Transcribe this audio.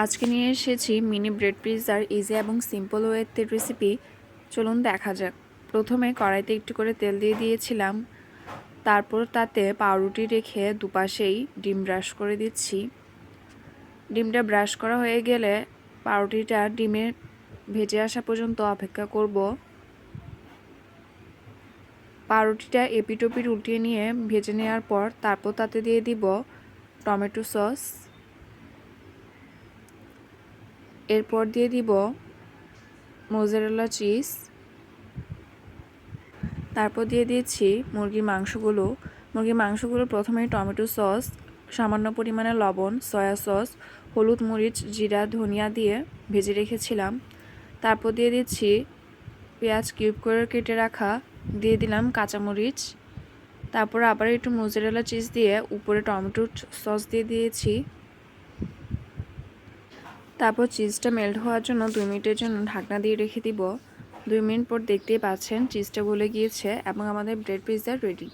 আজকে নিয়ে এসেছি মিনি ব্রেড পিৎজার ইজি এবং সিম্পল ওয়েতে রেসিপি। চলুন দেখা যাক। প্রথমে কড়াইতে একটু করে তেল দিয়ে দিয়েছিলাম, তারপর তাতে পাউরুটি রেখে দুপাশেই ডিম ব্রাশ করে দিচ্ছি। ডিমটা ব্রাশ করা হয়ে গেলে পাউরুটিটা ডিমে ভেজে আসা পর্যন্ত অপেক্ষা করব। পাউরুটিটা এপিট ওপিট উল্টিয়ে নিয়ে ভেজে নেওয়ার পর তারপর তাতে দিয়ে দিব টমেটো সস, এরপর দিয়ে দিব মোজারেলা চিজ, তারপর দিয়ে দিয়েছি মুরগির মাংসগুলো প্রথমে টমেটো সস, সামান্য পরিমাণে লবণ, সয়া সস, হলুদ, মরিচ, জিরা, ধনিয়া দিয়ে ভেজে রেখেছিলাম। তারপর দিয়ে দিচ্ছি পেঁয়াজ কিউব করে কেটে রাখা, দিয়ে দিলাম কাঁচামরিচ, তারপর আবার একটু মোজারেলা চিজ দিয়ে উপরে টমেটো সস দিয়ে দিয়েছি। তারপর চিজটা মেল্ট হওয়ার জন্য 2 মিনিটের জন্য ঢাকনা দিয়ে রেখে দিব। 2 মিনিট পর দেখতেই পাচ্ছেন চিজটা গলে গিয়েছে এবং আমাদের ব্রেড পিৎজা রেডি।